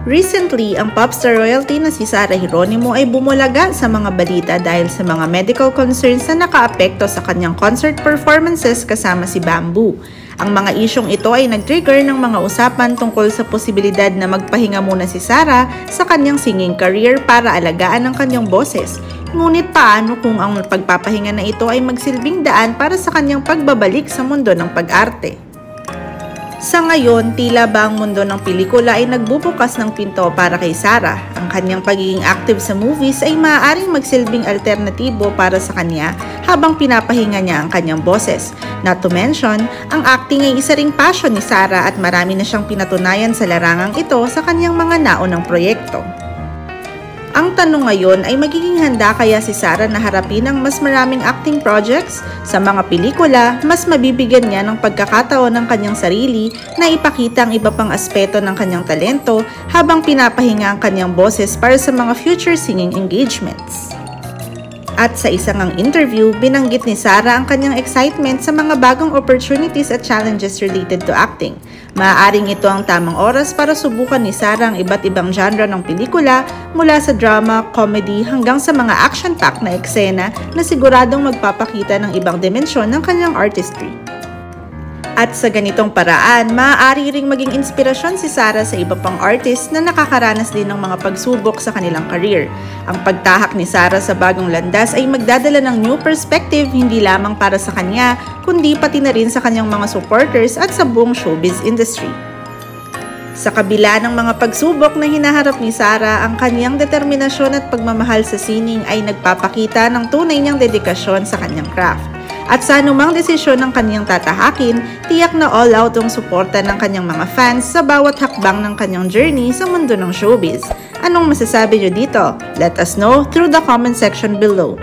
Recently, ang popstar royalty na si Sarah Geronimo ay bumulaga sa mga balita dahil sa mga medical concerns na nakaapekto sa kanyang concert performances kasama si Bamboo. Ang mga isyong ito ay nag-trigger ng mga usapan tungkol sa posibilidad na magpahinga muna si Sarah sa kanyang singing career para alagaan ang kanyang boses. Ngunit paano kung ang pagpapahinga na ito ay magsilbing daan para sa kanyang pagbabalik sa mundo ng pag-arte? Sa ngayon, tila ba ang mundo ng pelikula ay nagbubukas ng pinto para kay Sarah. Ang kanyang pagiging active sa movies ay maaaring magsilbing alternatibo para sa kanya habang pinapahinga niya ang kanyang boses. Not to mention, ang acting ay isa ring passion ni Sarah at marami na siyang pinatunayan sa larangang ito sa kanyang mga naunang proyekto. Ang tanong ngayon ay magiging handa kaya si Sarah na harapin ang mas maraming acting projects? Sa mga pelikula, mas mabibigyan niya ng pagkakataon ng kanyang sarili na ipakita ang iba pang aspeto ng kanyang talento habang pinapahinga ang kanyang boses para sa mga future singing engagements. At sa isang interview, binanggit ni Sarah ang kanyang excitement sa mga bagong opportunities at challenges related to acting. Maaaring ito ang tamang oras para subukan ni Sarah ang iba't ibang genre ng pelikula mula sa drama, comedy hanggang sa mga action-packed na eksena na siguradong magpapakita ng ibang dimensyon ng kanyang artistry. At sa ganitong paraan, maaari ring maging inspirasyon si Sarah sa iba pang artist na nakakaranas din ng mga pagsubok sa kanilang career. Ang pagtahak ni Sarah sa bagong landas ay magdadala ng new perspective hindi lamang para sa kanya, kundi pati na rin sa kanyang mga supporters at sa buong showbiz industry. Sa kabila ng mga pagsubok na hinaharap ni Sarah, ang kanyang determinasyon at pagmamahal sa sining ay nagpapakita ng tunay niyang dedikasyon sa kanyang craft. At sa anumang desisyon ng kanyang tatahakin, tiyak na all out ang suporta ng kanyang mga fans sa bawat hakbang ng kanyang journey sa mundo ng showbiz. Anong masasabi niyo dito? Let us know through the comment section below.